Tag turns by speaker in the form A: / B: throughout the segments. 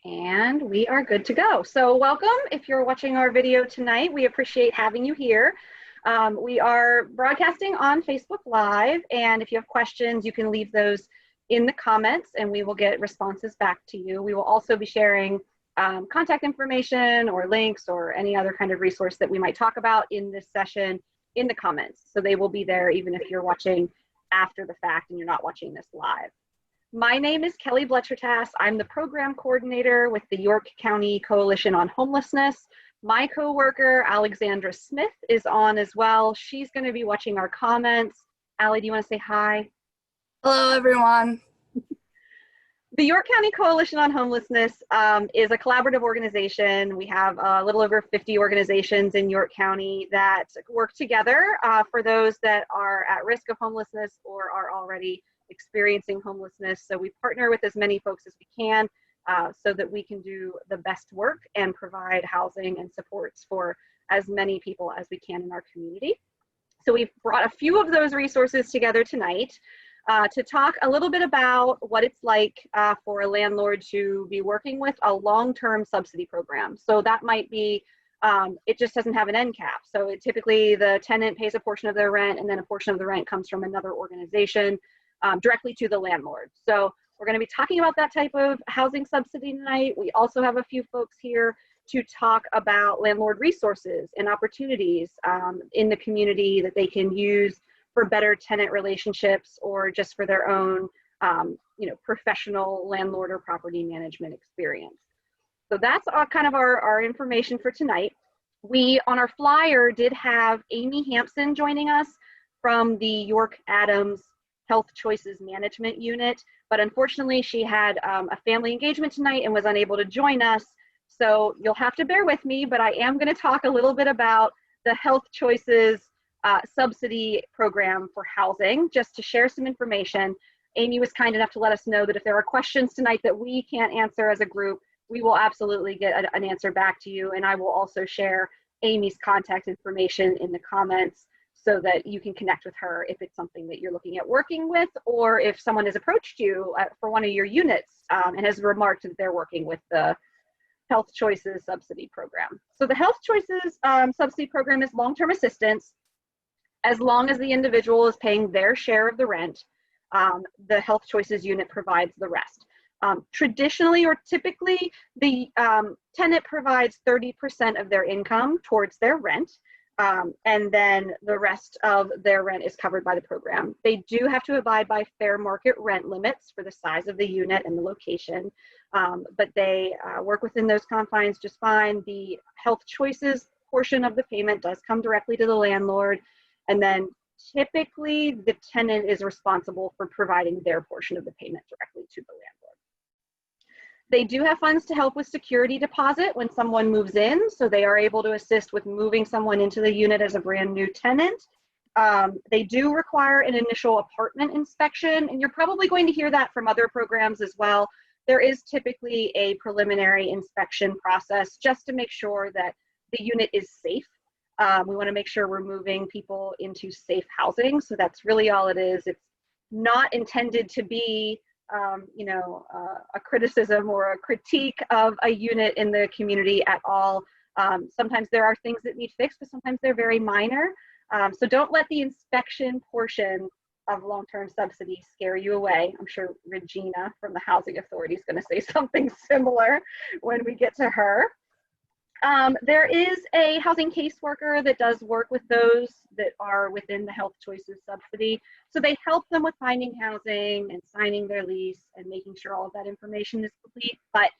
A: And we are good to go. So welcome. If you're watching our video tonight, we appreciate having you here. We are broadcasting on Facebook Live, and if you have questions, you can leave those in the comments and we will get responses back to you. We will also be sharing contact information or links or any other kind of resource that we might talk about in this session in the comments. So they will be there even if you're watching after the fact and you're not watching this live. My name is Kelly Bletchertass. I'm the program coordinator with the York County Coalition on Homelessness. My coworker, Alexandra Smith, is on as well. She's going to be watching our comments. Allie, do you want to say hi?
B: Hello, everyone.
A: The York County Coalition on Homelessness is a collaborative organization. We have a little over 50 organizations in York County that work together for those that are at risk of homelessness or are already experiencing homelessness. So we partner with as many folks as we can so that we can do the best work and provide housing and supports for as many people as we can in our community. So we've brought a few of those resources together tonight to talk a little bit about what it's like for a landlord to be working with a long-term subsidy program. So that might be, it just doesn't have an end cap. So typically the tenant pays a portion of their rent and then a portion of the rent comes from another organization directly to the landlord. So we're going to be talking about that type of housing subsidy tonight. We also have a few folks here to talk about landlord resources and opportunities in the community that they can use for better tenant relationships or just for their own professional landlord or property management experience. So that's kind of our information for tonight. We, on our flyer, did have Amy Hampson joining us from the York Adams HealthChoices Management Unit, but unfortunately she had a family engagement tonight and was unable to join us. So you'll have to bear with me, but I am going to talk a little bit about the HealthChoices subsidy program for housing, just to share some information. Amy was kind enough to let us know that if there are questions tonight that we can't answer as a group, we will absolutely get an answer back to you. And I will also share Amy's contact information in the comments so that you can connect with her if it's something that you're looking at working with, or if someone has approached you for one of your units and has remarked that they're working with the HealthChoices subsidy program. So the HealthChoices subsidy program is long-term assistance. As long as the individual is paying their share of the rent, the HealthChoices unit provides the rest. Traditionally or typically, the tenant provides 30% of their income towards their rent, and then the rest of their rent is covered by the program. They do have to abide by fair market rent limits for the size of the unit and the location, but they work within those confines just fine. The HealthChoices portion of the payment does come directly to the landlord, and then typically the tenant is responsible for providing their portion of the payment directly to the landlord. They do have funds to help with security deposit when someone moves in, so they are able to assist with moving someone into the unit as a brand new tenant. They do require an initial apartment inspection, and you're probably going to hear that from other programs as well. There is typically a preliminary inspection process just to make sure that the unit is safe. We want to make sure we're moving people into safe housing, so that's really all it is. It's not intended to be a criticism or a critique of a unit in the community at all. Sometimes there are things that need fixed, but sometimes they're very minor. So don't let the inspection portion of long-term subsidy scare you away. I'm sure Regina from the Housing Authority is going to say something similar when we get to her. There is a housing caseworker that does work with those that are within the HealthChoices subsidy. So they help them with finding housing and signing their lease and making sure all of that information is complete. But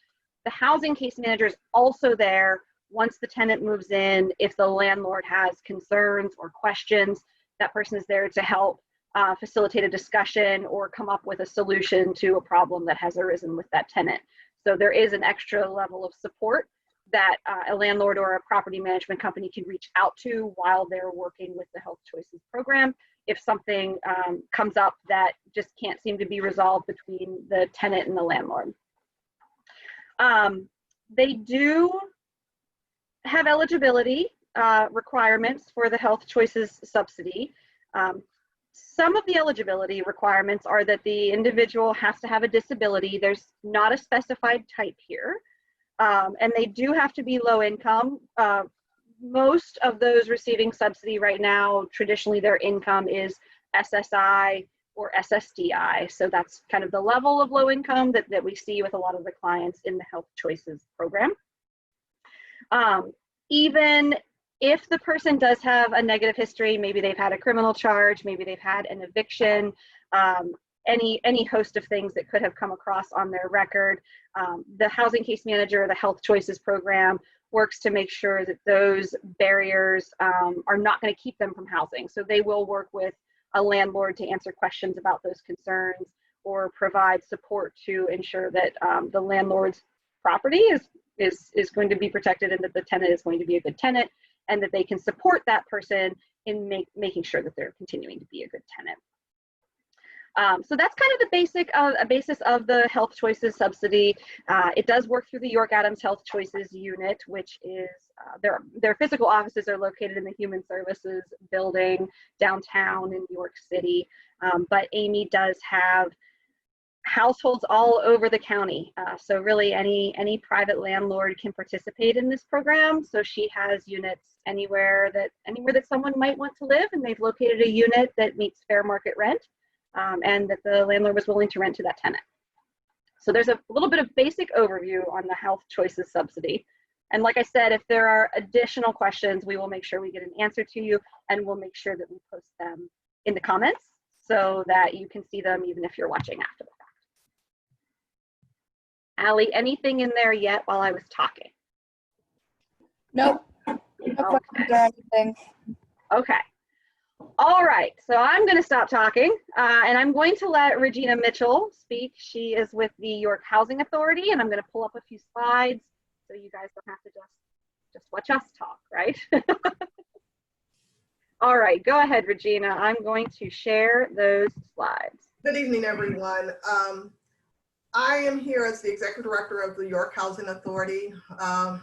A: the housing case manager is also there once the tenant moves in. If the landlord has concerns or questions, that person is there to help facilitate a discussion or come up with a solution to a problem that has arisen with that tenant. So there is an extra level of support that a landlord or a property management company can reach out to while they're working with the HealthChoices program if something comes up that just can't seem to be resolved between the tenant and the landlord. They do have eligibility requirements for the HealthChoices subsidy. Some of the eligibility requirements are that the individual has to have a disability. There's not a specified type here. And they do have to be low income. Most of those receiving subsidy right now, traditionally their income is SSI or SSDI. So that's kind of the level of low income that we see with a lot of the clients in the Health Choices program. Even if the person does have a negative history, maybe they've had a criminal charge, maybe they've had an eviction, any host of things that could have come across on their record, the housing case manager, the Health Choices program works to make sure that those barriers are not going to keep them from housing. So they will work with a landlord to answer questions about those concerns or provide support to ensure that the landlord's property is going to be protected and that the tenant is going to be a good tenant and that they can support that person in making sure that they're continuing to be a good tenant. So that's kind of the basis of the Health Choices subsidy. It does work through the York Adams Health Choices Unit, which is their physical offices are located in the Human Services building downtown in New York City. But Amy does have households all over the county. So really any private landlord can participate in this program. So she has units anywhere that someone might want to live, and they've located a unit that meets fair market rent. And that the landlord was willing to rent to that tenant. So there's a little bit of basic overview on the Health Choices subsidy. And like I said, if there are additional questions, we will make sure we get an answer to you, and we'll make sure that we post them in the comments so that you can see them even if you're watching after the fact. Allie, anything in there yet while I was talking?
B: Nope. No questions or anything.
A: Okay. All right, so I'm going to stop talking and I'm going to let Regina Mitchell speak. She is with the York Housing Authority, and I'm going to pull up a few slides so you guys don't have to just watch us talk, right? All right, go ahead, Regina. I'm going to share those slides.
C: Good evening, everyone. I am here as the Executive Director of the York Housing Authority.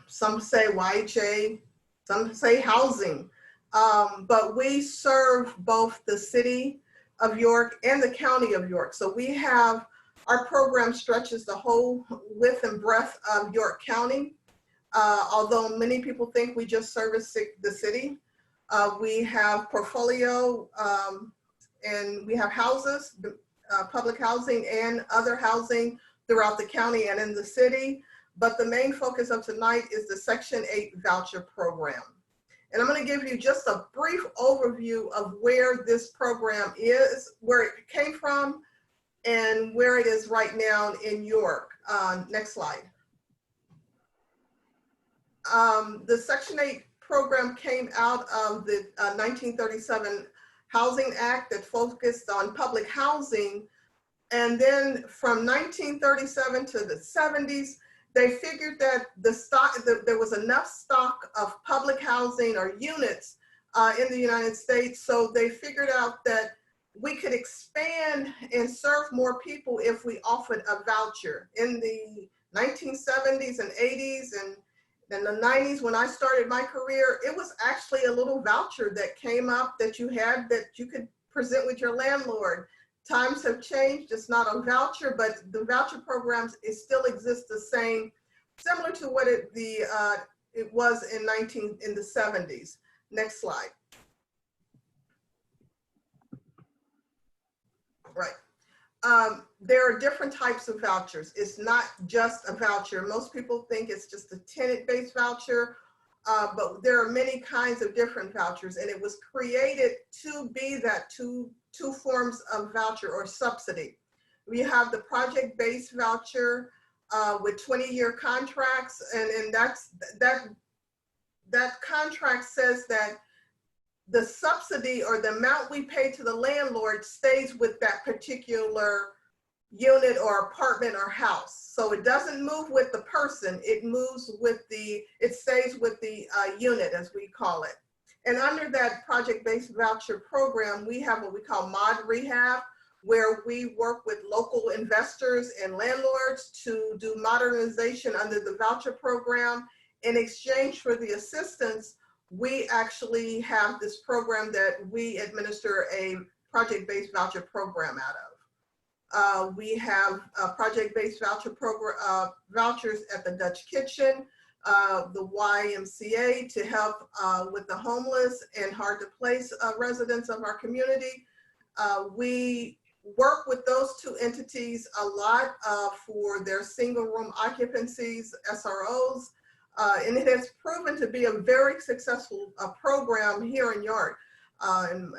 C: Some say YHA, some say housing. But we serve both the city of York and the county of York. So we have, our program stretches the whole width and breadth of York County. Although many people think we just service the city. We have portfolio and we have houses, public housing and other housing throughout the county and in the city. But the main focus of tonight is the Section 8 voucher program. And I'm going to give you just a brief overview of where this program is, where it came from, and where it is right now in York. Next slide. The Section 8 program came out of the 1937 Housing Act that focused on public housing. And then from 1937 to the 70s, they figured that there was enough stock of public housing or units in the United States. So they figured out that we could expand and serve more people if we offered a voucher. In the 1970s and 80s and in the 90s, when I started my career, it was actually a little voucher that came up that you had that you could present with your landlord. Times have changed. It's not a voucher, but the voucher programs, it still exists the same, similar to what it was in the 70s. Next slide. Right. There are different types of vouchers. It's not just a voucher. Most people think it's just a tenant-based voucher, but there are many kinds of different vouchers, and it was created to be that two forms of voucher or subsidy. We have the project-based voucher with 20-year contracts, and that contract says that the subsidy or the amount we pay to the landlord stays with that particular unit or apartment or house. So it doesn't move with the person, it moves with it stays with the unit, as we call it. And under that project-based voucher program, we have what we call mod rehab, where we work with local investors and landlords to do modernization under the voucher program. In exchange for the assistance, we actually have this program that we administer a project-based voucher program out of. We have project-based voucher program vouchers at the Dutch Kitchen, the YMCA to help with the homeless and hard-to-place residents of our community. We work with those two entities a lot for their single-room occupancies, SROs, and it has proven to be a very successful program here in York. And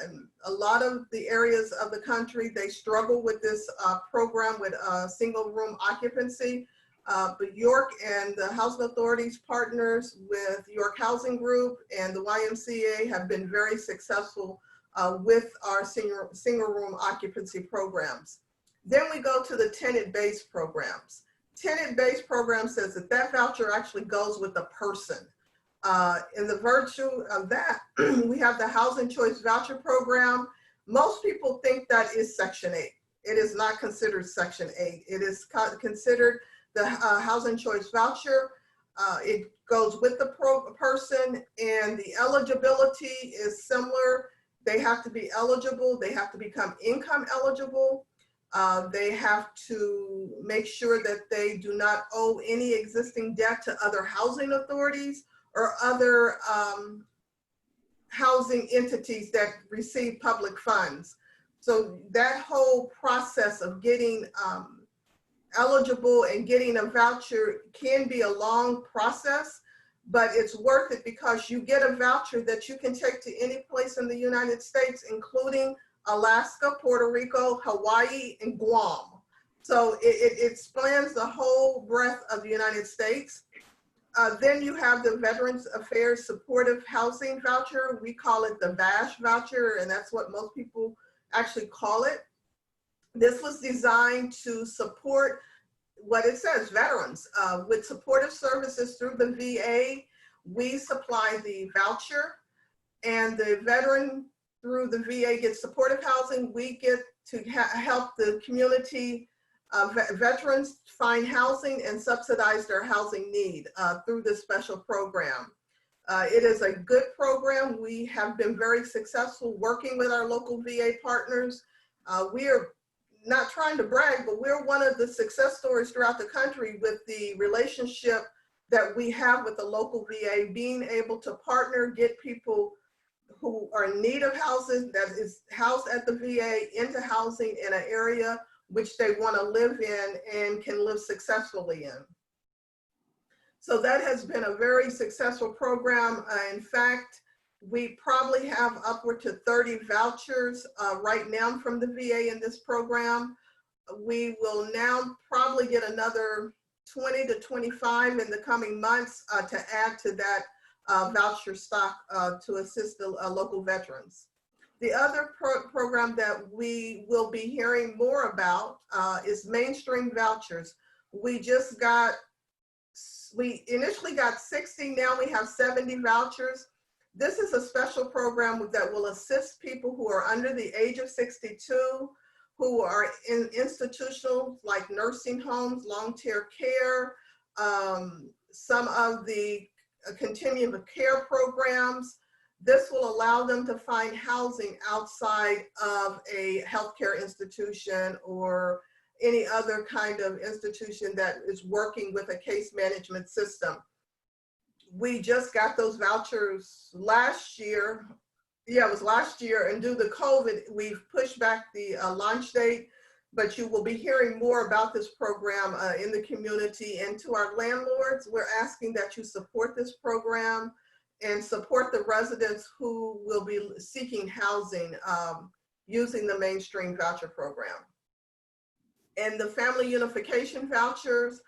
C: a lot of the areas of the country, they struggle with this program with single room occupancy. But York and the Housing Authority's partners with York Housing Group and the YMCA have been very successful with our single room occupancy programs. Then we go to the tenant-based programs. Tenant-based program says that that voucher actually goes with the person. In the virtue of that, we have the Housing Choice Voucher Program. Most people think that is Section 8. It is not considered Section 8. It is considered the Housing Choice Voucher. It goes with the person, and the eligibility is similar. They have to be eligible. They have to become income eligible. They have to make sure that they do not owe any existing debt to other housing authorities or other housing entities that receive public funds. So that whole process of getting eligible and getting a voucher can be a long process, but it's worth it because you get a voucher that you can take to any place in the United States, including Alaska, Puerto Rico, Hawaii, and Guam. So it spans the whole breadth of the United States. Then you have the Veterans Affairs Supportive Housing Voucher. We call it the VASH voucher, and that's what most people actually call it. This was designed to support what it says, veterans, with supportive services through the VA. We supply the voucher, and the veteran through the VA gets supportive housing. We get to help the community veterans find housing and subsidize their housing need through this special program. It is a good program. We have been very successful working with our local VA partners. We are not trying to brag, but we're one of the success stories throughout the country with the relationship that we have with the local VA, being able to partner, get people who are in need of housing that is housed at the VA into housing in an area which they want to live in and can live successfully in. So that has been a very successful program. In fact, we probably have upward to 30 vouchers right now from the VA in this program. We will now probably get another 20 to 25 in the coming months to add to that voucher stock to assist the local veterans. The other program that we will be hearing more about is mainstream vouchers. We initially got 60, now we have 70 vouchers. This is a special program that will assist people who are under the age of 62, who are in institutional like nursing homes, long-term care, some of the continuum of care programs. This will allow them to find housing outside of a healthcare institution or any other kind of institution that is working with a case management system. We just got those vouchers last year. Yeah, it was last year, and due to COVID, we've pushed back the launch date, but you will be hearing more about this program in the community. And to our landlords, we're asking that you support this program and support the residents who will be seeking housing using the mainstream voucher program. And the family unification vouchers,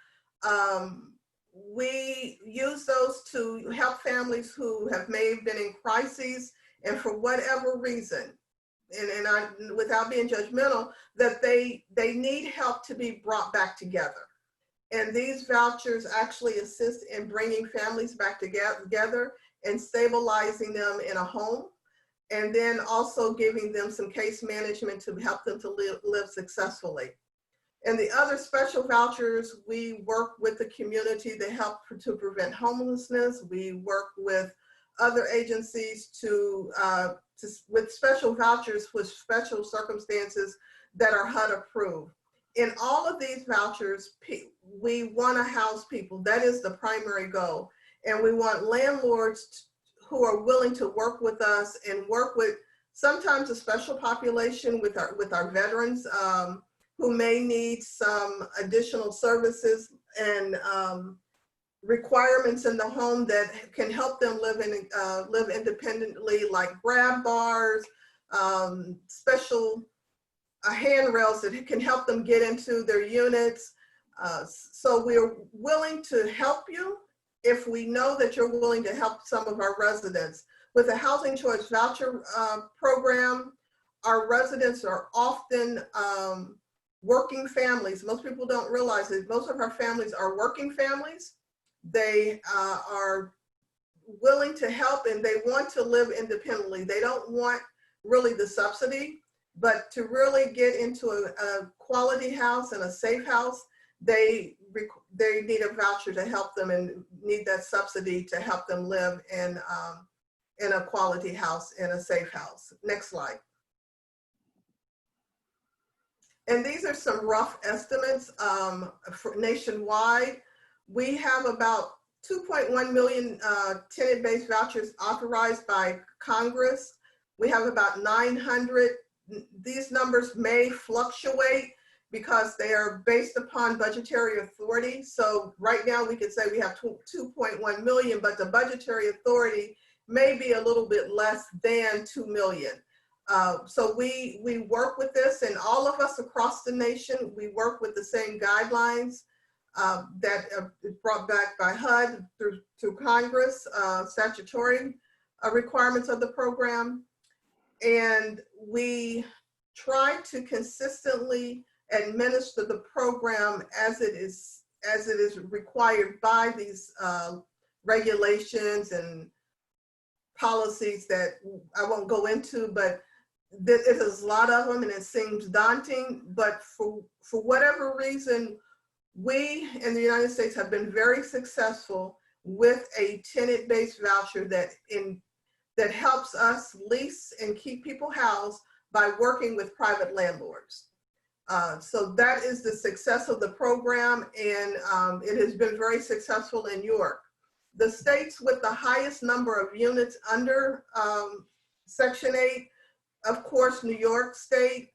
C: we use those to help families who may have been in crises and for whatever reason, and I, without being judgmental, that they need help to be brought back together. And these vouchers actually assist in bringing families back together and stabilizing them in a home, and then also giving them some case management to help them to live successfully. And the other special vouchers, we work with the community to help to prevent homelessness. We work with other agencies with special vouchers with special circumstances that are HUD approved. in all of these vouchers, we want to house people. That is the primary goal. And we want landlords who are willing to work with us and work with sometimes a special population with our veterans who may need some additional services and requirements in the home that can help them live independently, like grab bars, special handrails that can help them get into their units. So we're willing to help you if we know that you're willing to help some of our residents. With the Housing Choice Voucher program, our residents are often working families. Most people don't realize that most of our families are working families. They are willing to help and they want to live independently. They don't want really the subsidy, but to really get into a quality house and a safe house, they need a voucher to help them and need that subsidy to help them live in a quality house, in a safe house. Next slide. And these are some rough estimates for nationwide. We have about 2.1 million tenant-based vouchers authorized by Congress. We have about 900. These numbers may fluctuate because they are based upon budgetary authority. So right now we could say we have 2.1 million, but the budgetary authority may be a little bit less than 2 million. So we work with this, and all of us across the nation, we work with the same guidelines that is brought back by HUD through Congress, statutory requirements of the program. And we try to consistently administer the program as it is required by these regulations and policies that I won't go into, but it is a lot of them and it seems daunting, but for whatever reason, we in the United States have been very successful with a tenant-based voucher that helps us lease and keep people housed by working with private landlords. So that is the success of the program, and it has been very successful in York. The states with the highest number of units under Section 8, of course, New York State,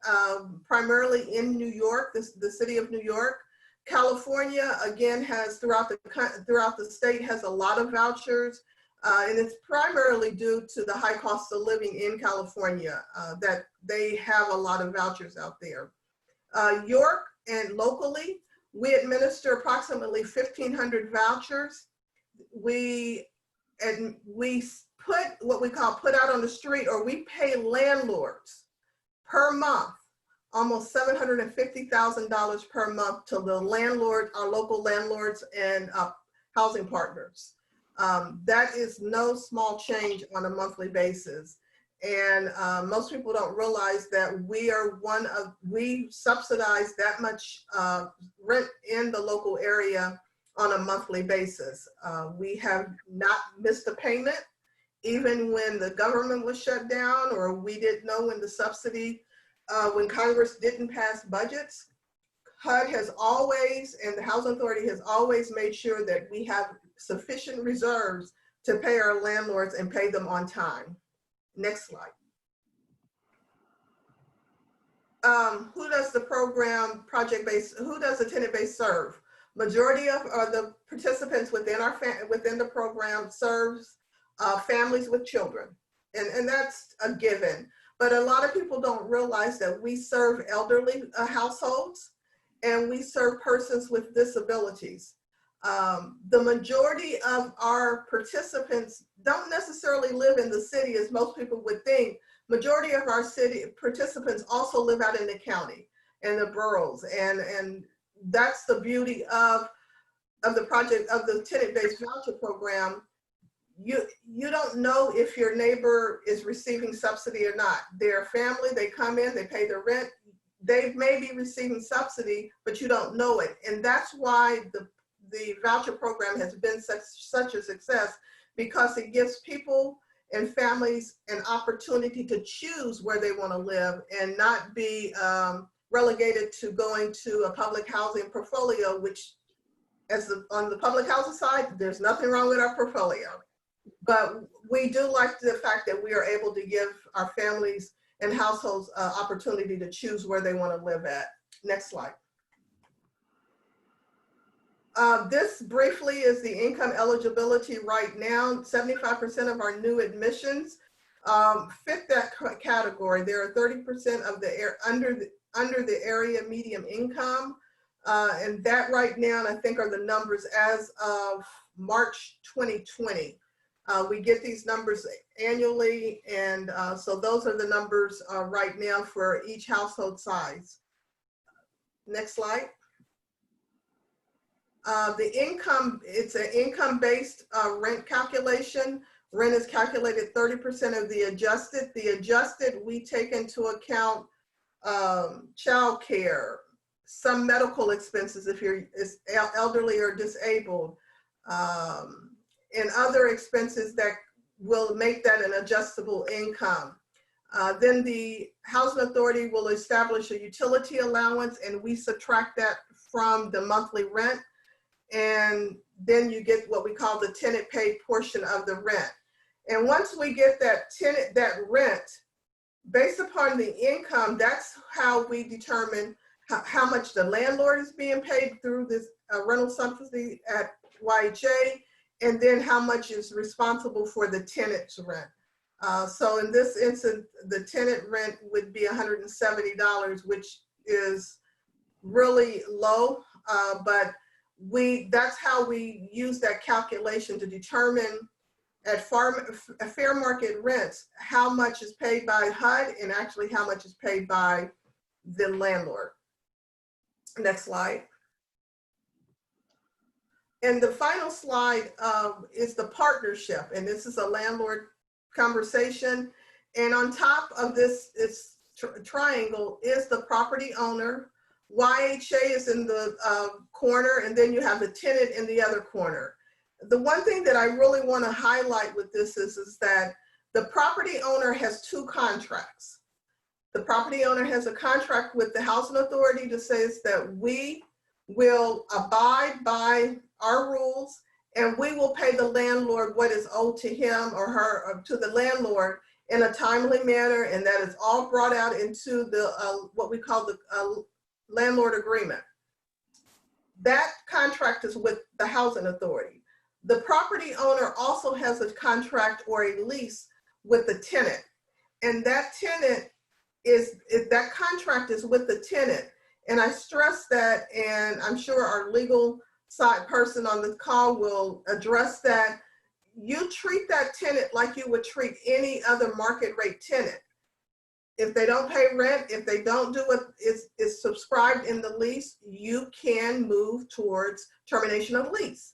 C: primarily in New York, the city of New York. California, again, has throughout the state has a lot of vouchers, and it's primarily due to the high cost of living in California that they have a lot of vouchers out there. York and locally, we administer approximately 1,500 vouchers. We put what we call put out on the street, or we pay landlords per month almost $750,000 per month to the landlord, our local landlords and housing partners. That is no small change on a monthly basis. And most people don't realize that we subsidize that much rent in the local area on a monthly basis. We have not missed a payment, even when the government was shut down, or we didn't know when the subsidy, when Congress didn't pass budgets. HUD has always, and the Housing Authority has always made sure that we have sufficient reserves to pay our landlords and pay them on time. Next slide. Who does the program who does the tenant-based serve? Majority of the participants within the program serves families with children, and that's a given. But a lot of people don't realize that we serve elderly households and we serve persons with disabilities. The majority of our participants don't necessarily live in the city as most people would think. Majority of our city participants also live out in the county and the boroughs, and that's the beauty of the project, of the tenant-based voucher program. You don't know if your neighbor is receiving subsidy or not. They're family, they come in, they pay their rent, they may be receiving subsidy, but you don't know it. And that's why the voucher program has been such a success, because it gives people and families an opportunity to choose where they want to live and not be relegated to going to a public housing portfolio, which on the public housing side, there's nothing wrong with our portfolio. But we do like the fact that we are able to give our families and households opportunity to choose where they want to live at. Next slide. This briefly is the income eligibility right now. 75% of our new admissions fit that category. There are 30% of the under the area median income. And that right now, and I think are the numbers as of March 2020. We get these numbers annually, and so those are the numbers right now for each household size. Next slide. The income, it's an income-based rent calculation. Rent is calculated 30% of the adjusted. The adjusted, we take into account child care, some medical expenses if you're elderly or disabled, and other expenses that will make that an adjustable income. Then the Housing Authority will establish a utility allowance, and we subtract that from the monthly rent. And then you get what we call the tenant paid portion of the rent. And once we get that rent, based upon the income, that's how we determine how much the landlord is being paid through this rental subsidy at YHA, and then how much is responsible for the tenant's rent. So in this instance, the tenant rent would be $170, which is really low, but that's how we use that calculation to determine at fair market rents how much is paid by HUD and actually how much is paid by the landlord. Next slide. And the final slide is the partnership, and this is a landlord conversation. And on top of this triangle is the property owner. YHA is in the corner, and then you have the tenant in the other corner. The one thing that I really want to highlight with this is that the property owner has two contracts. The property owner has a contract with the Housing Authority that says that we will abide by our rules, and we will pay the landlord what is owed to him or her, or to the landlord in a timely manner, and that is all brought out into the what we call the landlord agreement. That contract is with the Housing Authority. The property owner also has a contract or a lease with the tenant, and that contract is with the tenant. And I stress that, and I'm sure our legal side person on the call will address that. You treat that tenant like you would treat any other market rate tenant. If they don't pay rent, if they don't do what is subscribed in the lease, you can move towards termination of lease.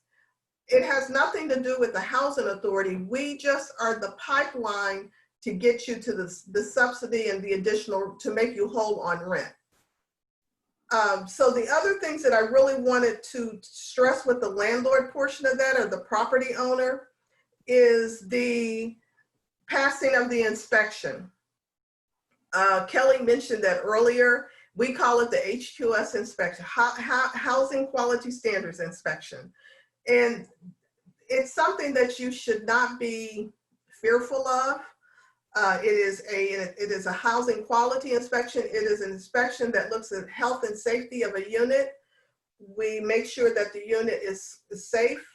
C: It has nothing to do with the Housing Authority. We just are the pipeline to get you to the subsidy and the additional, to make you whole on rent. So the other things that I really wanted to stress with the landlord portion of that, or the property owner, is the passing of the inspection. Kelly mentioned that earlier. We call it the HQS inspection, Housing Quality Standards Inspection. And it's something that you should not be fearful of. It is a housing quality inspection. It is an inspection that looks at health and safety of a unit. We make sure that the unit is safe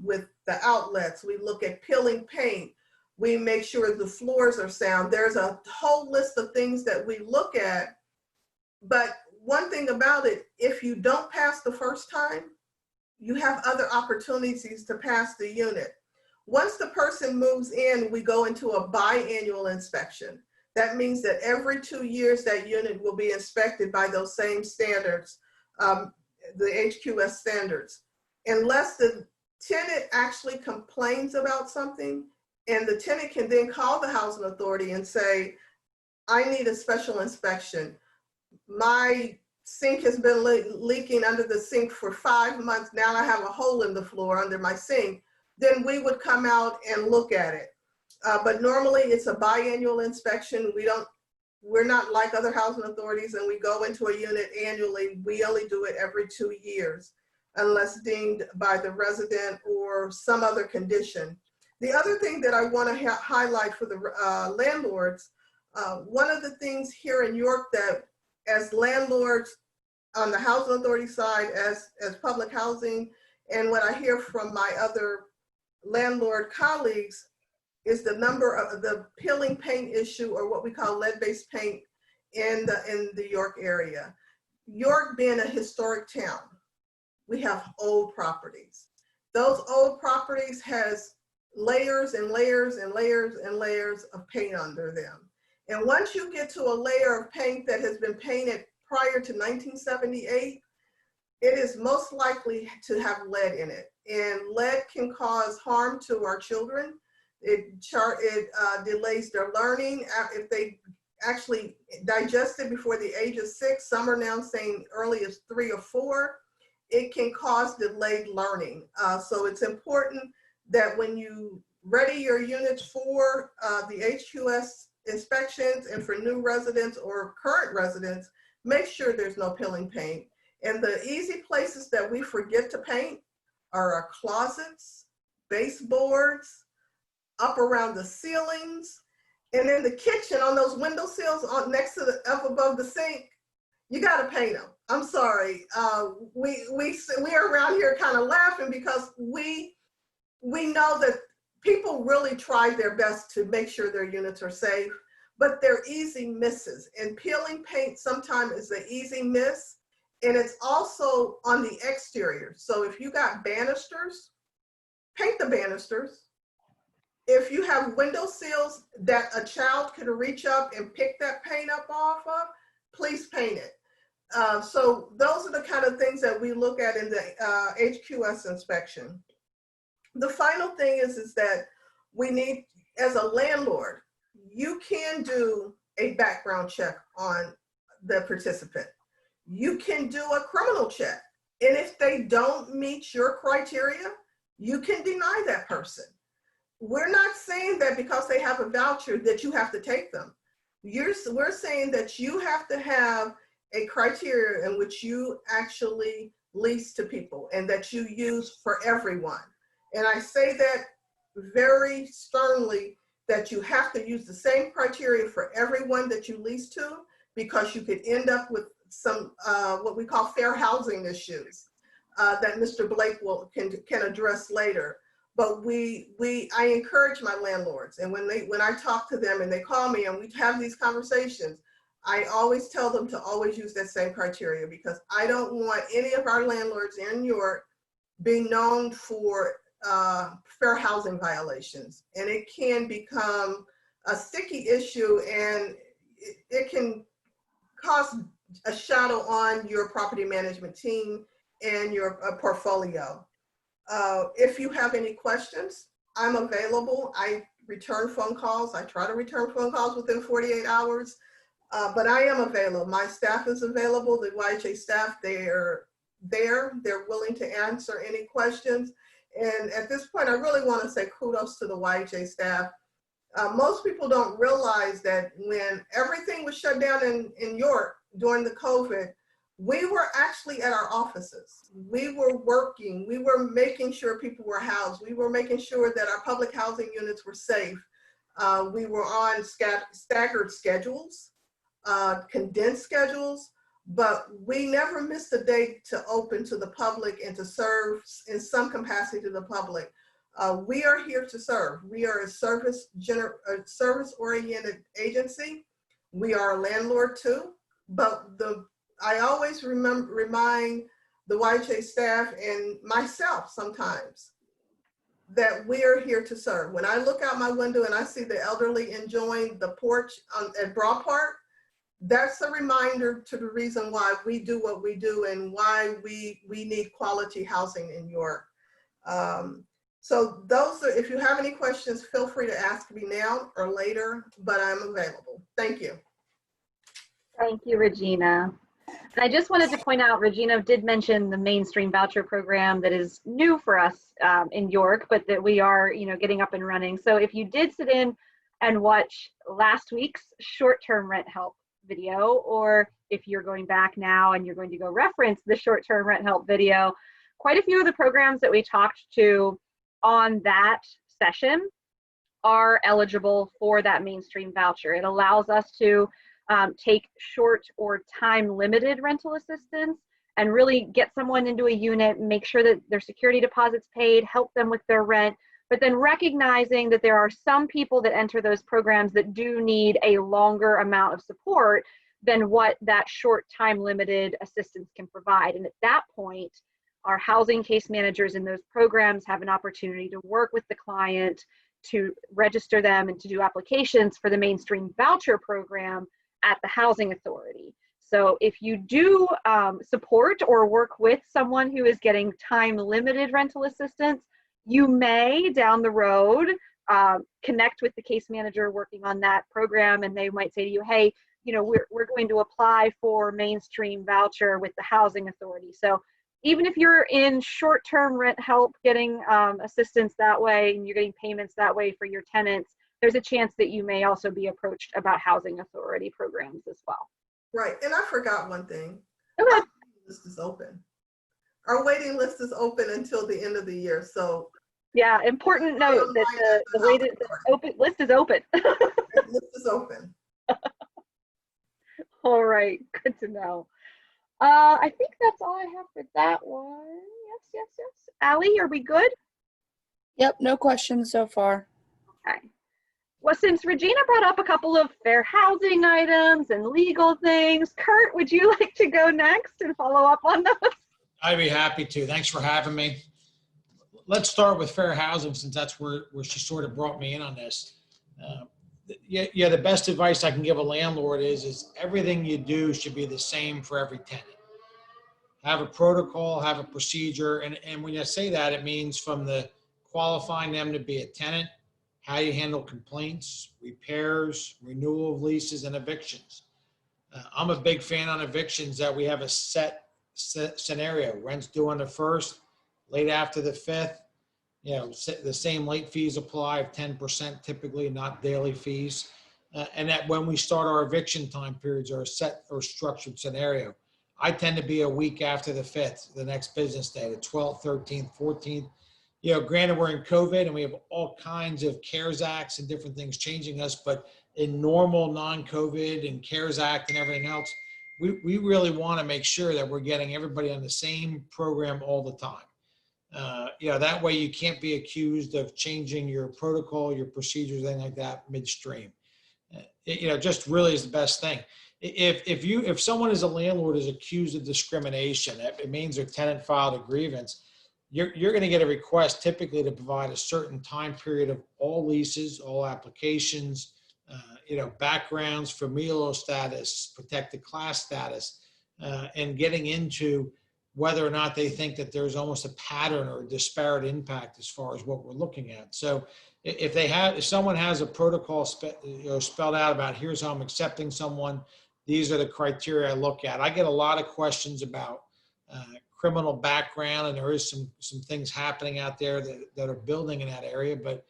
C: with the outlets. We look at peeling paint. We make sure the floors are sound. There's a whole list of things that we look at. But one thing about it, if you don't pass the first time, you have other opportunities to pass the unit. Once the person moves in, we go into a biannual inspection. That means that every 2 years, that unit will be inspected by those same standards, the HQS standards. Unless the tenant actually complains about something, and the tenant can then call the Housing Authority and say, I need a special inspection. My sink has been leaking under the sink for 5 months. Now I have a hole in the floor under my sink. Then we would come out and look at it. But normally it's a biannual inspection. We don't we're not like other housing authorities and we go into a unit annually. We only do it every 2 years unless deemed by the resident or some other condition. The other thing that I want to highlight for the landlords, one of the things here in York that as landlords on the housing authority side, as public housing, and what I hear from my other landlord colleagues is the number of the peeling paint issue, or what we call lead-based paint in the York area. York being a historic town, we have old properties. Those old properties has layers and layers and layers and layers of paint under them. And once you get to a layer of paint that has been painted prior to 1978, it is most likely to have lead in it. And lead can cause harm to our children. It delays their learning. If they actually digest it before the age of 6, some are now saying early as 3 or 4, it can cause delayed learning. So it's important that when you ready your units for the HQS inspections and for new residents or current residents, make sure there's no peeling paint. And the easy places that we forget to paint are our closets, baseboards, up around the ceilings, and in the kitchen on those window sills on next to up above the sink. You got to paint them. I'm sorry. We are around here kind of laughing because we know that people really try their best to make sure their units are safe, but they're easy misses. And peeling paint sometimes is an easy miss. And it's also on the exterior. So if you got banisters, paint the banisters. If you have window sills that a child could reach up and pick that paint up off of, please paint it. So those are the kind of things that we look at in the HQS inspection. The final thing is that we need, as a landlord, you can do a background check on the participant. You can do a criminal check. And if they don't meet your criteria, you can deny that person. We're not saying that because they have a voucher that you have to take them. We're saying that you have to have a criteria in which you actually lease to people and that you use for everyone. And I say that very sternly, that you have to use the same criteria for everyone that you lease to, because you could end up with some what we call fair housing issues that Mr. Blake can address later. But I encourage my landlords, and when I talk to them and they call me and we have these conversations, I always tell them to always use that same criteria, because I don't want any of our landlords in New York being known for fair housing violations. And it can become a sticky issue, and it can cause a shadow on your property management team and your portfolio. If you have any questions, I'm available. I return phone calls. I try to return phone calls within 48 hours, but I am available. My staff is available. The YHA staff, they're there. They're willing to answer any questions. And at this point, I really want to say kudos to the YHA staff. Most people don't realize that when everything was shut down in York during the COVID, we were actually at our offices. We were working. We were making sure people were housed. We were making sure that our public housing units were safe. We were on staggered schedules, condensed schedules, but we never missed a day to open to the public and to serve in some capacity to the public. We are here to serve. We are a service-oriented agency. We are a landlord too, but I always remind the YHA staff and myself sometimes that we are here to serve. When I look out my window and I see the elderly enjoying the porch at Broad Park, that's a reminder to the reason why we do what we do and why we need quality housing in York. So those are, if you have any questions, feel free to ask me now or later, but I'm available. Thank you.
A: Thank you, Regina. And I just wanted to point out, Regina did mention the mainstream voucher program that is new for us in York, but that we are, getting up and running. So if you did sit in and watch last week's short-term rent help video, or if you're going back now and you're going to go reference the short-term rent help video, quite a few of the programs that we talked to on that session are eligible for that mainstream voucher. It allows us to take short or time-limited rental assistance and really get someone into a unit, make sure that their security deposit's paid, help them with their rent, but then recognizing that there are some people that enter those programs that do need a longer amount of support than what that short time-limited assistance can provide. And at that point, our housing case managers in those programs have an opportunity to work with the client, to register them and to do applications for the mainstream voucher program at the housing authority. So if you do support or work with someone who is getting time-limited rental assistance, you may down the road connect with the case manager working on that program, and they might say to you, hey, you know, we're going to apply for mainstream voucher with the housing authority. So even if you're in short-term rent help, getting assistance that way, and you're getting payments that way for your tenants, there's a chance that you may also be approached about housing authority programs as well.
C: Right, and I forgot one thing.
A: Okay.
C: Our waiting list is open. Our waiting list is open until the end of the year, so.
A: Yeah, important note that the waiting list is open.
C: The list is open.
A: All right, good to know. I think that's all I have for that one. Yes. Allie, are we good?
B: Yep, no questions so far.
A: Okay. Well, since Regina brought up a couple of fair housing items and legal things, Kurt, would you like to go next and follow up on those?
D: I'd be happy to. Thanks for having me. Let's start with fair housing, since that's where she sort of brought me in on this. Yeah, the best advice I can give a landlord is everything you do should be the same for every tenant. Have a protocol, have a procedure, and when I say that, it means from the qualifying them to be a tenant, how you handle complaints, repairs, renewal of leases, and evictions. I'm a big fan on evictions that we have a set scenario. Rent's due on the 1st, late after the 5th. You know, the same late fees apply of 10% typically, not daily fees. And that when we start our eviction time periods are a set or structured scenario. I tend to be a week after the 5th, the next business day, the 12th, 13th, 14th. You know, granted we're in COVID and we have all kinds of CARES Acts and different things changing us, but in normal non-COVID and CARES Act and everything else, we really want to make sure that we're getting everybody on the same program all the time. You know, that way you can't be accused of changing your protocol, your procedures, anything like that midstream. You know, just really is the best thing. If someone is a landlord is accused of discrimination, it means their tenant filed a grievance, you're going to get a request typically to provide a certain time period of all leases, all applications, you know, backgrounds, familial status, protected class status, and getting into whether or not they think that there's almost a pattern or a disparate impact as far as what we're looking at. So if someone has a protocol spelled out about here's how I'm accepting someone, these are the criteria I look at. I get a lot of questions about criminal background, and there is some things happening out there that are building in that area. But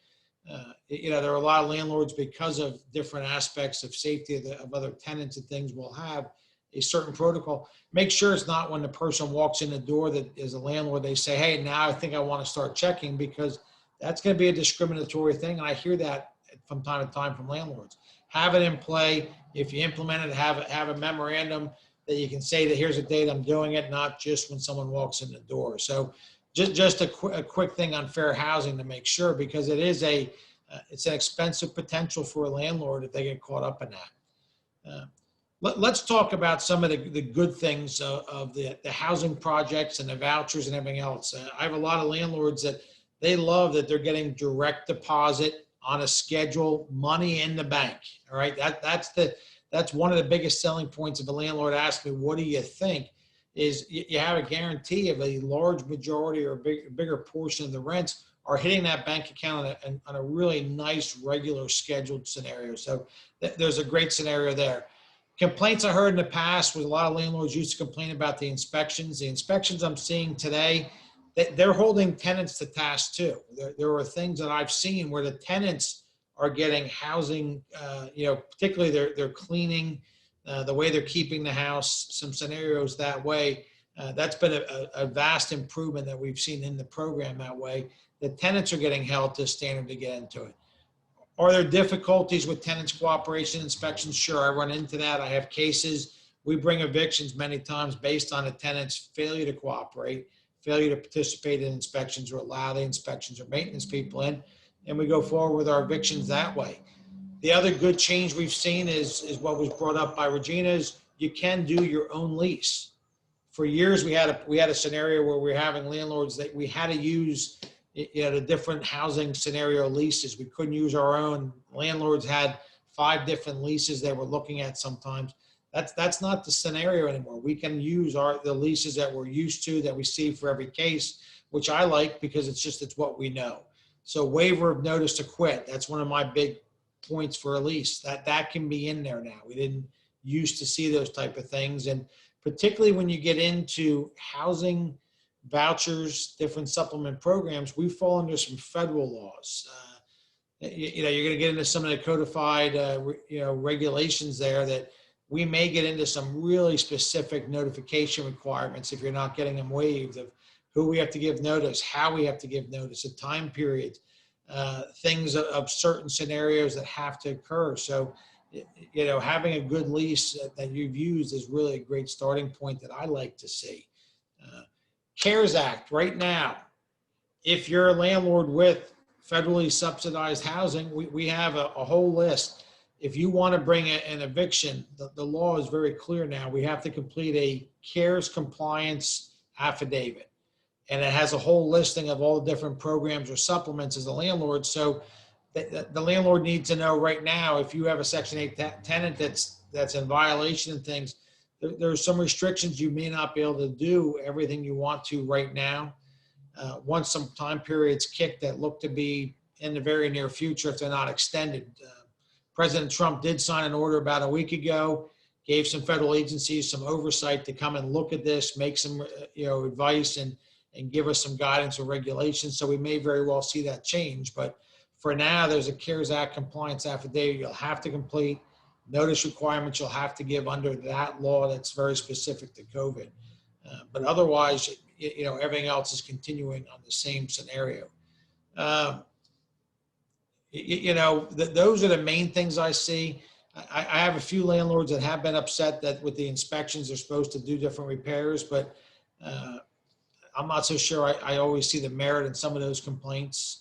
D: you know, there are a lot of landlords, because of different aspects of safety of other tenants and things, will have a certain protocol. Make sure it's not when the person walks in the door that is a landlord, they say, hey, now I think I want to start checking, because that's going to be a discriminatory thing. And I hear that from time to time from landlords. Have it in play. If you implement it, have a memorandum that you can say that here's a date I'm doing it, not just when someone walks in the door. So just a quick thing on fair housing to make sure, because it is it's an expensive potential for a landlord if they get caught up in that. Let's talk about some of the good things of the housing projects and the vouchers and everything else. I have a lot of landlords that they love that they're getting direct deposit on a schedule, money in the bank. All right, that's one of the biggest selling points. If a landlord asks me, what do you think? Is you have a guarantee of a large majority or a bigger portion of the rents are hitting that bank account on a really nice, regular, scheduled scenario. So there's a great scenario there. Complaints I heard in the past was a lot of landlords used to complain about the inspections. The inspections I'm seeing today, they're holding tenants to task too. There are things that I've seen where the tenants are getting housing, particularly they're cleaning, the way they're keeping the house, some scenarios that way. That's been a vast improvement that we've seen in the program that way. The tenants are getting held to standard to get into it. Are there difficulties with tenants' cooperation inspections? Sure, I run into that. I have cases. We bring evictions many times based on a tenant's failure to cooperate, failure to participate in inspections or allow the inspections or maintenance people in, and we go forward with our evictions that way. The other good change we've seen is what was brought up by Regina is you can do your own lease. For years, we had a scenario where we were having landlords that we had to use the different housing scenario leases. We couldn't use our own. Landlords had 5 different leases they were looking at sometimes. That's not the scenario anymore. We can use the leases that we're used to, that we see for every case, which I like because it's what we know. So waiver of notice to quit, that's one of my big points for a lease. That can be in there now. We didn't used to see those type of things. And particularly when you get into housing vouchers, different supplement programs, we fall under some federal laws. You're going to get into some of the codified, regulations there that we may get into some really specific notification requirements if you're not getting them waived, of who we have to give notice, how we have to give notice, a time period, things of certain scenarios that have to occur. So, having a good lease that you've used is really a great starting point that I like to see. CARES Act right now, if you're a landlord with federally subsidized housing, we have a whole list. If you want to bring an eviction, the law is very clear now. We have to complete a CARES compliance affidavit. And it has a whole listing of all the different programs or supplements as a landlord. So the landlord needs to know right now, if you have a Section 8 tenant that's in violation of things, there's some restrictions. You may not be able to do everything you want to right now. Once some time periods kick that look to be in the very near future, if they're not extended. President Trump did sign an order about a week ago, gave some federal agencies some oversight to come and look at this, make some advice and give us some guidance or regulations. So we may very well see that change. But for now, there's a CARES Act compliance affidavit you'll have to complete, notice requirements you'll have to give under that law that's very specific to COVID. But otherwise, everything else is continuing on the same scenario. Those are the main things I see. I have a few landlords that have been upset that with the inspections, they're supposed to do different repairs, but I'm not so sure I always see the merit in some of those complaints.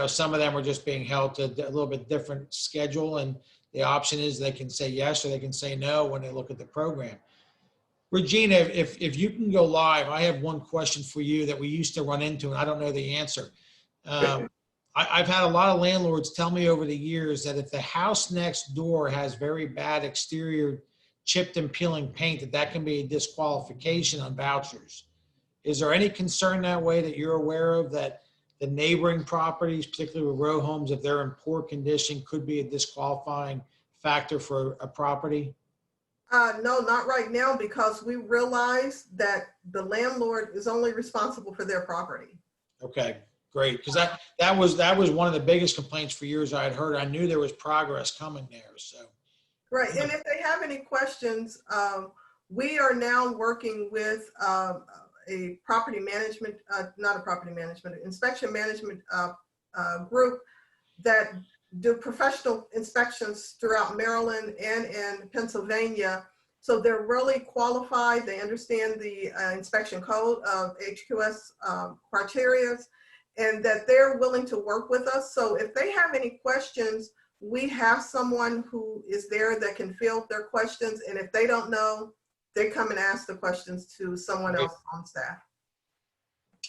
D: Some of them are just being held to a little bit different schedule, and the option is they can say yes or they can say no when they look at the program. Regina, if you can go live, I have one question for you that we used to run into, and I don't know the answer. I've had a lot of landlords tell me over the years that if the house next door has very bad exterior chipped and peeling paint, that can be a disqualification on vouchers. Is there any concern that way that you're aware of, that the neighboring properties, particularly with row homes, if they're in poor condition, could be a disqualifying factor for a property?
C: No, not right now, because we realize that the landlord is only responsible for their property.
D: Okay, great. Because that was one of the biggest complaints for years I had heard. I knew there was progress coming there. So. Right,
C: and if they have any questions, we are now working with a property management, inspection management group that do professional inspections throughout Maryland and in Pennsylvania. So they're really qualified. They understand the inspection code of HQS criteria, and that they're willing to work with us. So if they have any questions, we have someone who is there that can field their questions. And if they don't know, they come and ask the questions to someone else on staff.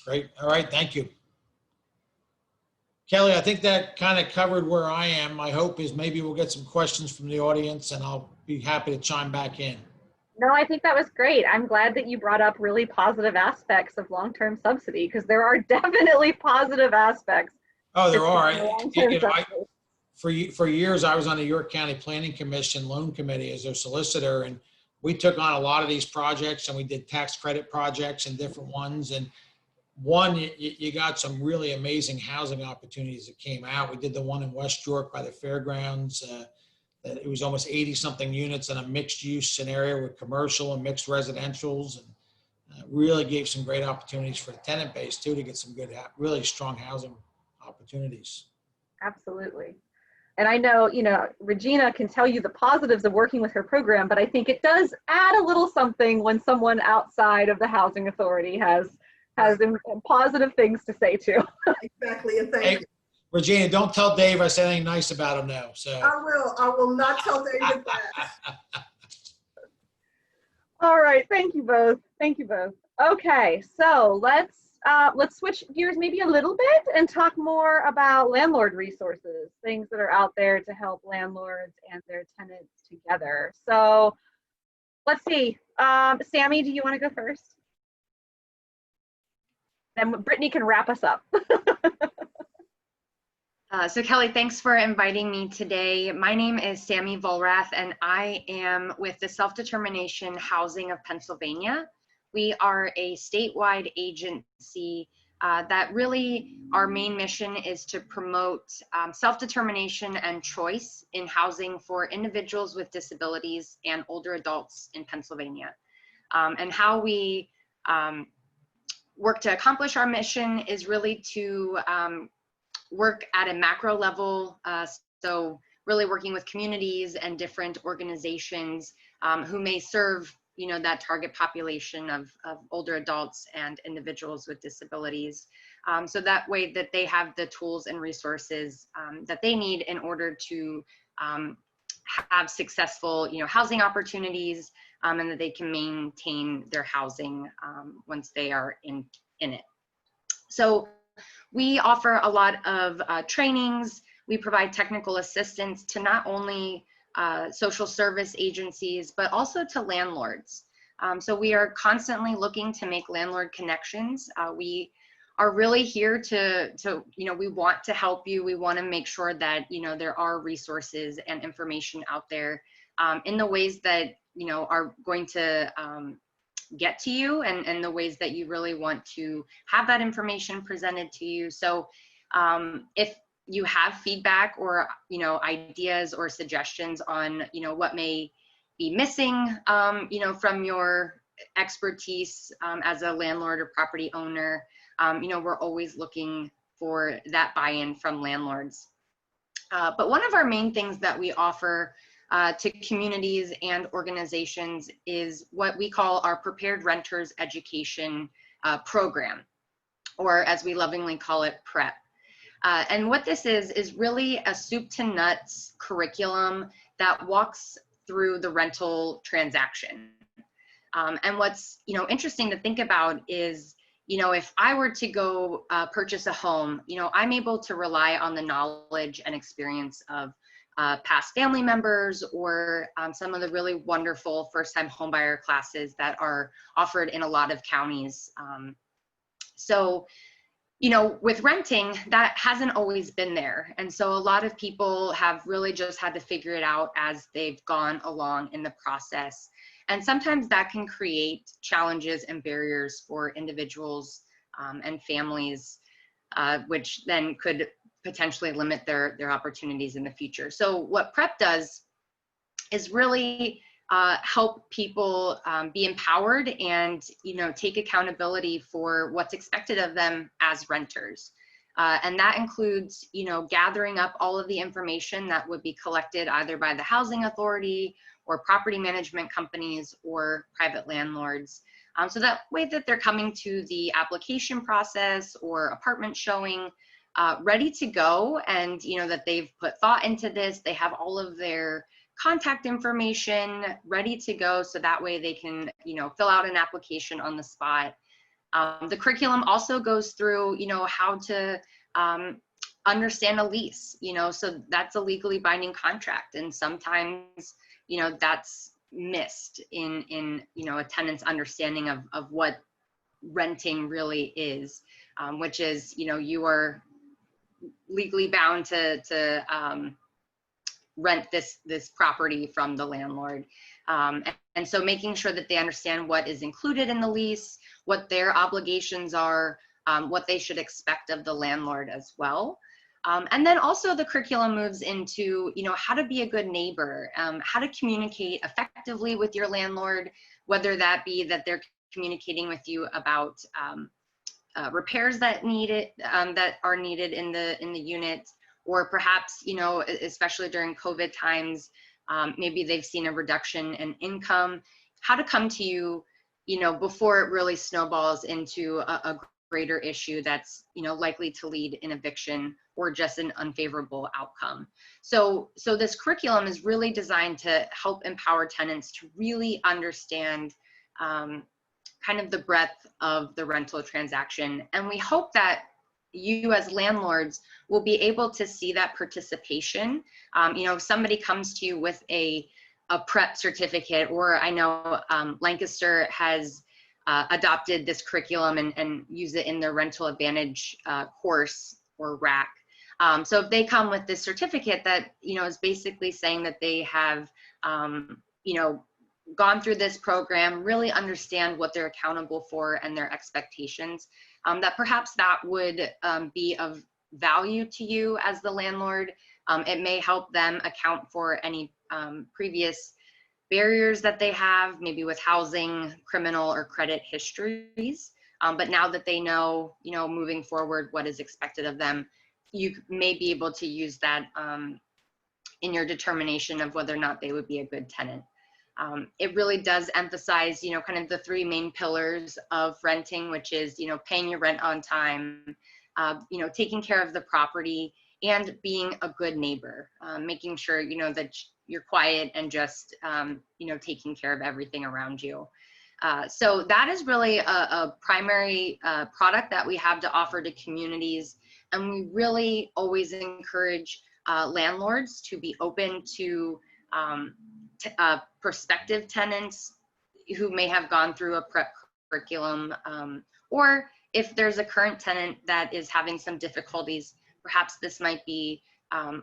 D: Great. All right. Thank you. Kelly, I think that kind of covered where I am. My hope is maybe we'll get some questions from the audience, and I'll be happy to chime back in.
A: No, I think that was great. I'm glad that you brought up really positive aspects of long-term subsidy, because there are definitely positive aspects.
D: Oh, there are. For years, I was on the York County Planning Commission Loan Committee as their solicitor, and we took on a lot of these projects, and we did tax credit projects and different ones. And One, you got some really amazing housing opportunities that came out. We did the one in West York by the fairgrounds. That it was almost 80 something units in a mixed use scenario with commercial and mixed residentials, and really gave some great opportunities for the tenant base too, to get some good, really strong housing opportunities.
A: Absolutely. And I know, Regina can tell you the positives of working with her program, but I think it does add a little something when someone outside of the housing authority has positive things to say too.
C: Exactly, and thank you.
D: Regina, don't tell Dave I said anything nice about him now. So
C: I will not tell David that.
A: All right, thank you both. Thank you both. Okay, so let's switch gears maybe a little bit and talk more about landlord resources, things that are out there to help landlords and their tenants together. So let's see. Sami, do you want to go first? Then Brittany can wrap us up.
E: So Kelly, thanks for inviting me today. My name is Sami Vollrath, and I am with the Self-Determination Housing of Pennsylvania. We are a statewide agency that really, our main mission is to promote self-determination and choice in housing for individuals with disabilities and older adults in Pennsylvania. And how we work to accomplish our mission is really to work at a macro level, so really working with communities and different organizations who may serve, that target population of older adults and individuals with disabilities, so that way that they have the tools and resources that they need in order to have successful, housing opportunities, and that they can maintain their housing once they are in it. So we offer a lot of trainings. We provide technical assistance to not only social service agencies, but also to landlords. So we are constantly looking to make landlord connections. We are really here to we want to help you. We want to make sure that, there are resources and information out there in the ways that, are going to get to you, and the ways that you really want to have that information presented to you. So if you have feedback or ideas or suggestions on what may be missing from your expertise as a landlord or property owner, we're always looking for that buy-in from landlords. But one of our main things that we offer to communities and organizations is what we call our Prepared Renters Education Program, or as we lovingly call it, PrEP. And what this is really a soup to nuts curriculum that walks through the rental transaction. And what's interesting to think about is, if I were to go purchase a home, I'm able to rely on the knowledge and experience of past family members, or some of the really wonderful first-time homebuyer classes that are offered in a lot of counties. So, with renting, that hasn't always been there. And so a lot of people have really just had to figure it out as they've gone along in the process. And sometimes that can create challenges and barriers for individuals and families, which then could potentially limit their opportunities in the future. So what PrEP does is really help people be empowered and take accountability for what's expected of them as renters. And that includes gathering up all of the information that would be collected either by the housing authority or property management companies or private landlords. So that way that they're coming to the application process or apartment showing ready to go, and that they've put thought into this. They have all of their contact information ready to go, so that way they can fill out an application on the spot. The curriculum also goes through how to understand a lease, so that's a legally binding contract, and sometimes that's missed in a tenant's understanding of what renting really is, which is you are legally bound to rent this property from the landlord. And so making sure that they understand what is included in the lease, what their obligations are, what they should expect of the landlord as well. And then also the curriculum moves into, how to be a good neighbor, how to communicate effectively with your landlord, whether that be that they're communicating with you about repairs that are needed in the unit, or perhaps, especially during COVID times, maybe they've seen a reduction in income, how to come to you, before it really snowballs into a greater issue that's, likely to lead in eviction or just an unfavorable outcome. So this curriculum is really designed to help empower tenants to really understand kind of the breadth of the rental transaction. And we hope that you as landlords will be able to see that participation. If somebody comes to you with a prep certificate, or I know Lancaster has adopted this curriculum and use it in their rental advantage course or RAC. So if they come with this certificate that, is basically saying that they have, gone through this program, really understand what they're accountable for and their expectations, that perhaps that would be of value to you as the landlord. It may help them account for any previous barriers that they have, maybe with housing, criminal, or credit histories. But now that they know, moving forward, what is expected of them, you may be able to use that in your determination of whether or not they would be a good tenant. It really does emphasize, kind of the three main pillars of renting, which is, paying your rent on time, taking care of the property, and being a good neighbor, making sure, that you're quiet and just, taking care of everything around you. So that is really a primary product that we have to offer to communities. And we really always encourage landlords to be open to prospective tenants who may have gone through a prep curriculum, or if there's a current tenant that is having some difficulties, perhaps this might be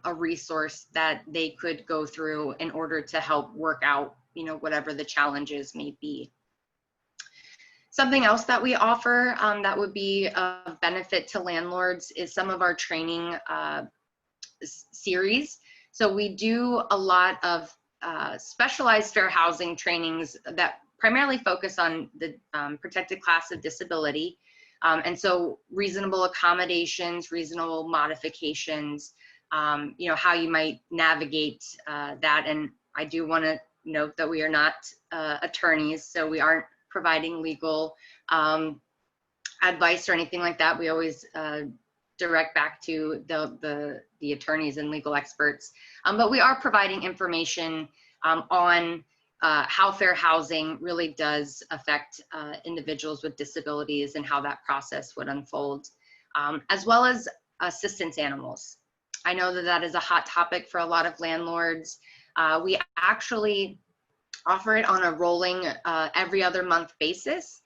E: a resource that they could go through in order to help work out, whatever the challenges may be. Something else that we offer that would be of benefit to landlords is some of our training series. So we do a lot of specialized fair housing trainings that primarily focus on the protected class of disability. And so reasonable accommodations, reasonable modifications, how you might navigate that. And I do want to note that we are not attorneys, so we aren't providing legal advice or anything like that. We always direct back to the attorneys and legal experts. But we are providing information on how fair housing really does affect individuals with disabilities and how that process would unfold, as well as assistance animals. I know that that is a hot topic for a lot of landlords. We actually offer it on a rolling every other month basis.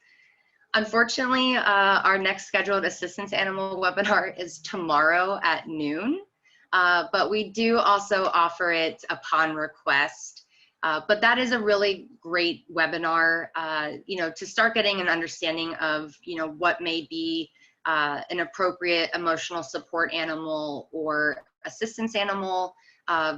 E: Unfortunately, our next scheduled assistance animal webinar is tomorrow at noon, but we do also offer it upon request. But that is a really great webinar, to start getting an understanding of, what may be an appropriate emotional support animal or assistance animal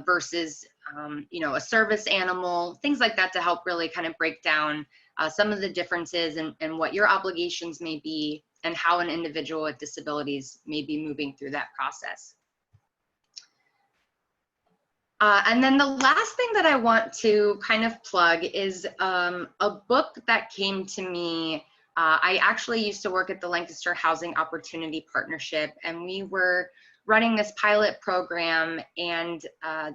E: versus, a service animal, things like that, to help really kind of break down some of the differences and what your obligations may be and how an individual with disabilities may be moving through that process. And then the last thing that I want to kind of plug is a book that came to me. I actually used to work at the Lancaster Housing Opportunity Partnership, and we were running this pilot program, and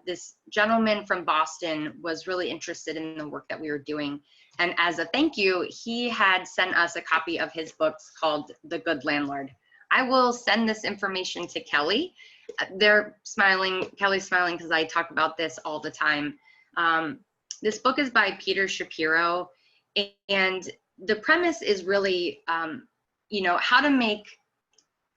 E: this gentleman from Boston was really interested in the work that we were doing. And as a thank you, he had sent us a copy of his books called The Good Landlord. I will send this information to Kelly. They're smiling, Kelly's smiling because I talk about this all the time. This book is by Peter Shapiro, and the premise is really, how to make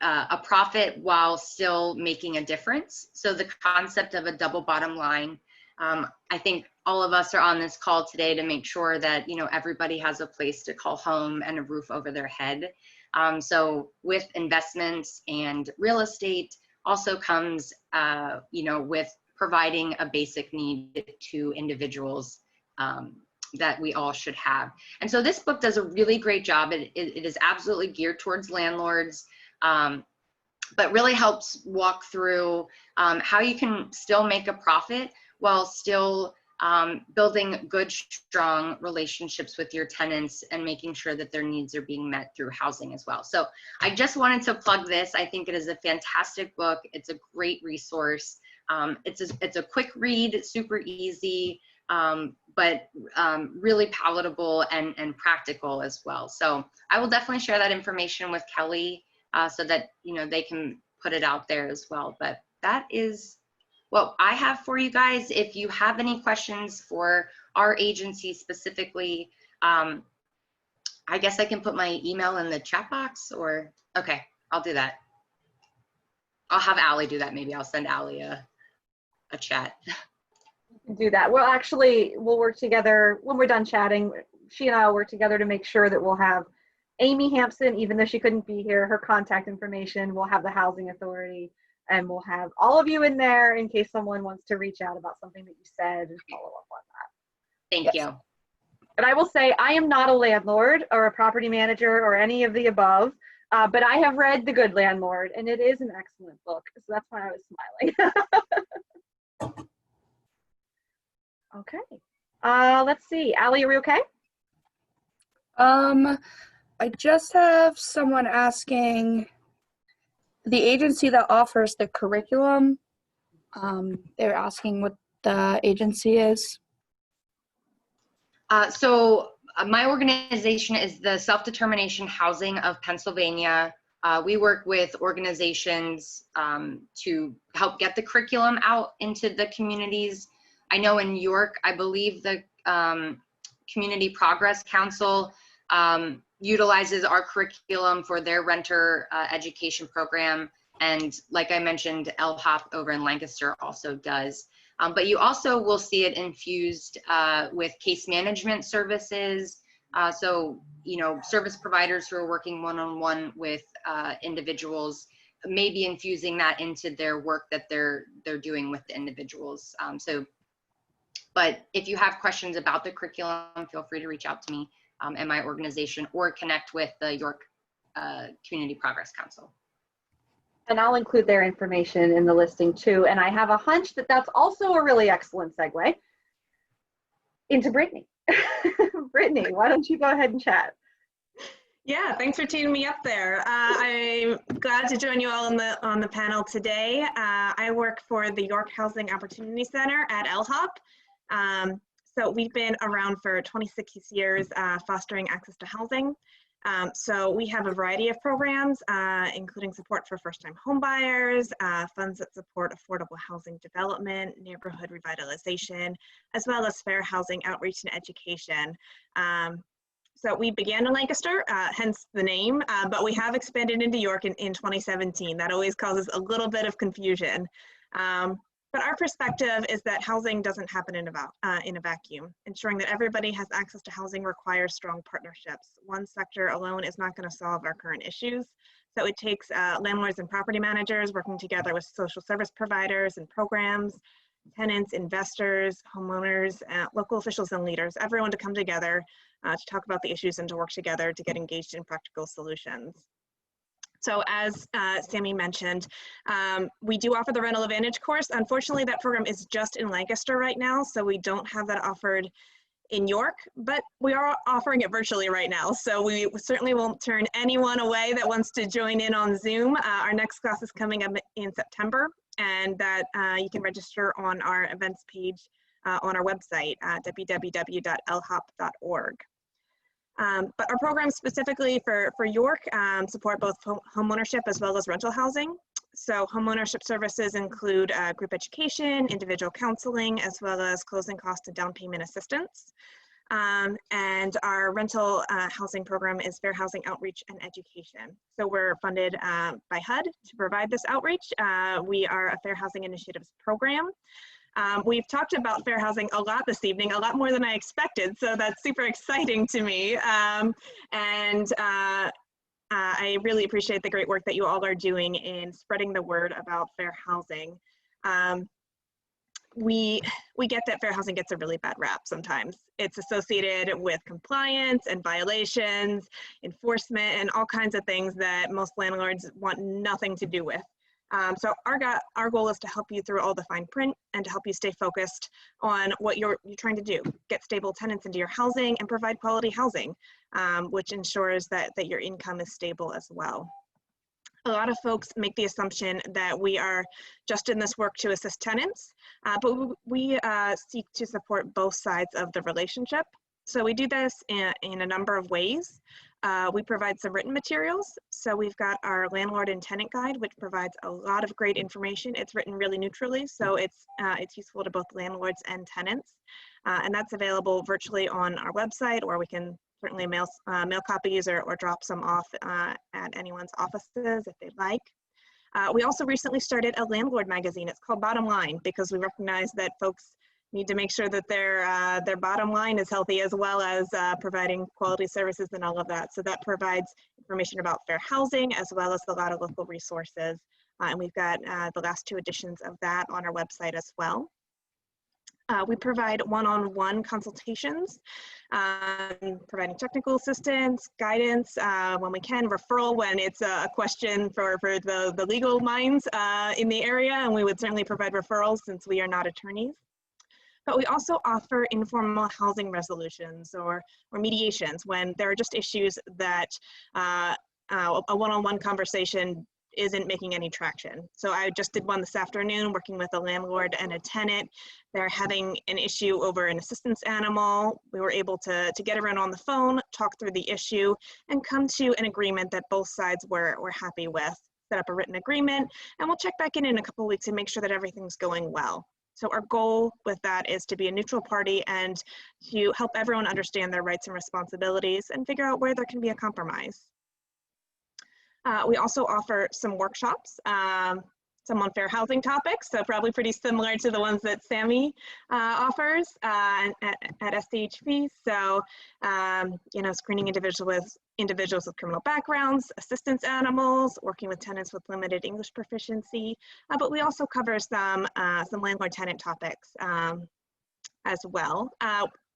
E: a profit while still making a difference. So the concept of a double bottom line. I think all of us are on this call today to make sure that, everybody has a place to call home and a roof over their head. So with investments and real estate also comes, with providing a basic need to individuals that we all should have. And so this book does a really great job. It is absolutely geared towards landlords, but really helps walk through how you can still make a profit while still building good, strong relationships with your tenants and making sure that their needs are being met through housing as well. So I just wanted to plug this. I think it is a fantastic book. It's a great resource. It's a quick read, super easy, but really palatable and practical as well. So I will definitely share that information with Kelly so that they can put it out there as well. But that is what I have for you guys. If you have any questions for our agency specifically, I guess I can put my email in the chat box, or okay, I'll do that. I'll have Allie do that. Maybe I'll send Allie a chat.
A: Do that. Well, actually, we'll work together when we're done chatting. She and I will work together to make sure that we'll have Amy Hampson, even though she couldn't be here, her contact information. We'll have the Housing Authority, and we'll have all of you in there in case someone wants to reach out about something that you said and follow up on that.
E: Thank you.
A: But I will say I am not a landlord or a property manager or any of the above, but I have read The Good Landlord, and it is an excellent book. So that's why I was smiling. Okay. Let's see. Allie, are we okay?
B: I just have someone asking the agency that offers the curriculum. They're asking what the agency is.
E: So my organization is the Self-Determination Housing of Pennsylvania. We work with organizations to help get the curriculum out into the communities. I know in York, I believe the Community Progress Council utilizes our curriculum for their renter education program. And like I mentioned, LHOP over in Lancaster also does. But you also will see it infused with case management services. So, service providers who are working one-on-one with individuals may be infusing that into their work that they're doing with the individuals. But if you have questions about the curriculum, feel free to reach out to me and my organization, or connect with the York Community Progress Council.
A: And I'll include their information in the listing too. And I have a hunch that that's also a really excellent segue into Brittany. Brittany, why don't you go ahead and chat?
F: Yeah, thanks for teeing me up there. I'm glad to join you all on the panel today. I work for the York Housing Opportunity Center at LHOP. So we've been around for 26 years fostering access to housing. So we have a variety of programs, including support for first-time homebuyers, funds that support affordable housing development, neighborhood revitalization, as well as fair housing outreach and education. So we began in Lancaster, hence the name, but we have expanded into York in 2017. That always causes a little bit of confusion. But our perspective is that housing doesn't happen in a vacuum. Ensuring that everybody has access to housing requires strong partnerships. One sector alone is not going to solve our current issues. So it takes landlords and property managers working together with social service providers and programs, tenants, investors, homeowners, local officials and leaders, everyone to come together to talk about the issues and to work together to get engaged in practical solutions. So as Sami mentioned, we do offer the Rental Advantage course. Unfortunately, that program is just in Lancaster right now, so we don't have that offered in York, but we are offering it virtually right now. So we certainly won't turn anyone away that wants to join in on Zoom. Our next class is coming up in September, and that you can register on our events page on our website at www.lhop.org. But our programs specifically for York support both homeownership as well as rental housing. So homeownership services include group education, individual counseling, as well as closing cost and down payment assistance. And our rental housing program is fair housing outreach and education. So we're funded by HUD to provide this outreach. We are a Fair Housing Initiatives program. We've talked about fair housing a lot this evening, a lot more than I expected, so that's super exciting to me. I really appreciate the great work that you all are doing in spreading the word about fair housing. We get that fair housing gets a really bad rap sometimes. It's associated with compliance and violations, enforcement, and all kinds of things that most landlords want nothing to do with. So our goal is to help you through all the fine print and to help you stay focused on what you're trying to do. Get stable tenants into your housing and provide quality housing, which ensures that your income is stable as well. A lot of folks make the assumption that we are just in this work to assist tenants, but we seek to support both sides of the relationship. So we do this in a number of ways. We provide some written materials. So we've got our landlord and tenant guide, which provides a lot of great information. It's written really neutrally, so it's useful to both landlords and tenants. And that's available virtually on our website, or we can certainly mail copies or drop some off at anyone's offices if they'd like. We also recently started a landlord magazine. It's called Bottom Line, because we recognize that folks need to make sure that their bottom line is healthy, as well as providing quality services and all of that. So that provides information about fair housing, as well as a lot of local resources. And we've got the last 2 editions of that on our website as well. We provide one-on-one consultations, providing technical assistance, guidance when we can, referral when it's a question for the legal minds in the area, and we would certainly provide referrals since we are not attorneys. But we also offer informal housing resolutions or mediations when there are just issues that a one-on-one conversation isn't making any traction. So I just did one this afternoon working with a landlord and a tenant. They're having an issue over an assistance animal. We were able to get everyone on the phone, talk through the issue, and come to an agreement that both sides were happy with. Set up a written agreement, and we'll check back in a couple of weeks and make sure that everything's going well. So our goal with that is to be a neutral party and to help everyone understand their rights and responsibilities and figure out where there can be a compromise. We also offer some workshops, some on fair housing topics, so probably pretty similar to the ones that Sami offers at SCHP. So, you know, screening individuals with criminal backgrounds, assistance animals, working with tenants with limited English proficiency, but we also cover some landlord-tenant topics as well.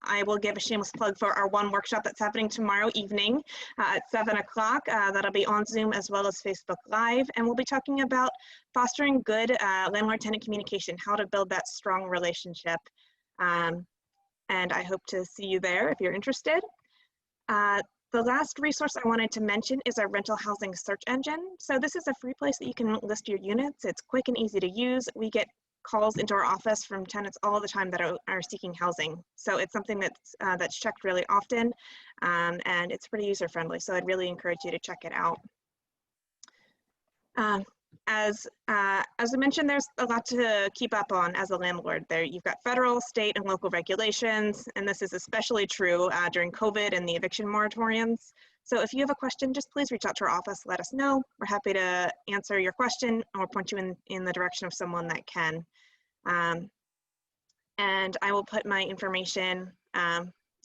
F: I will give a shameless plug for our one workshop that's happening tomorrow evening at 7 o'clock. That'll be on Zoom as well as Facebook Live. And we'll be talking about fostering good landlord-tenant communication, how to build that strong relationship. And I hope to see you there if you're interested. The last resource I wanted to mention is our rental housing search engine. So this is a free place that you can list your units. It's quick and easy to use. We get calls into our office from tenants all the time that are seeking housing. So it's something that's checked really often, and it's pretty user-friendly. So I'd really encourage you to check it out. As I mentioned, there's a lot to keep up on as a landlord. There, you've got federal, state, and local regulations, and this is especially true during COVID and the eviction moratoriums. So if you have a question, just please reach out to our office, let us know. We're happy to answer your question or point you in the direction of someone that can. And I will put my information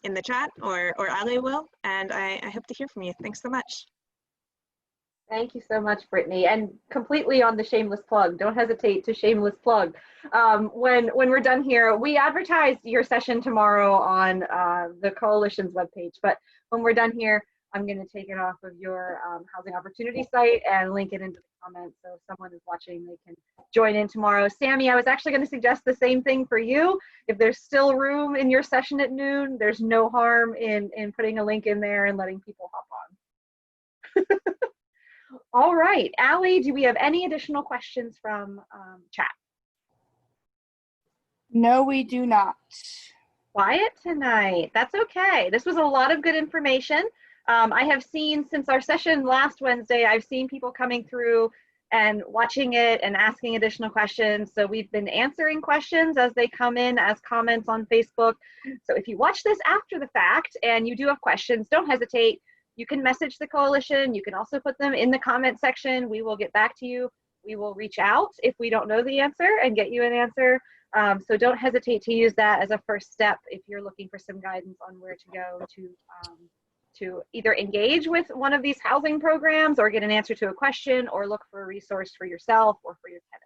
F: in the chat, or Ali will, and I hope to hear from you. Thanks so much.
A: Thank you so much, Brittany. And completely on the shameless plug, don't hesitate to shameless plug. When we're done here, we advertised your session tomorrow on the Coalition's webpage, but when we're done here, I'm going to take it off of your housing opportunity site and link it into the comments. So if someone is watching, they can join in tomorrow. Sami, I was actually going to suggest the same thing for you. If there's still room in your session at noon, there's no harm in putting a link in there and letting people hop on. All right, Ali, do we have any additional questions from chat?
B: No, we do not.
A: Quiet tonight. That's okay. This was a lot of good information. I have seen since our session last Wednesday, I've seen people coming through and watching it and asking additional questions. So we've been answering questions as they come in as comments on Facebook. So if you watch this after the fact and you do have questions, don't hesitate. You can message the Coalition. You can also put them in the comment section. We will get back to you. We will reach out if we don't know the answer and get you an answer. So don't hesitate to use that as a first step if you're looking for some guidance on where to go to either engage with one of these housing programs or get an answer to a question or look for a resource for yourself or for your tenant.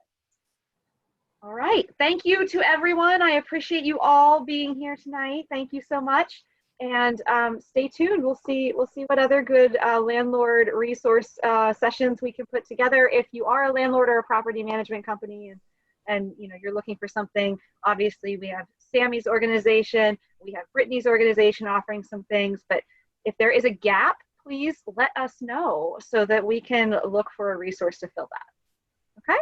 A: All right, thank you to everyone. I appreciate you all being here tonight. Thank you so much. And stay tuned. We'll see what other good landlord resource sessions we can put together. If you are a landlord or a property management company and you know you're looking for something, obviously we have Sami's organization, we have Brittany's organization offering some things, but if there is a gap, please let us know so that we can look for a resource to fill that. Okay?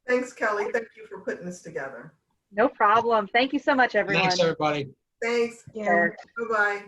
C: Thanks, Kelly. Thank you for putting this together.
A: No problem. Thank you so much, everyone.
D: Thanks, everybody.
C: Thanks.
F: Yeah.
C: Bye-bye.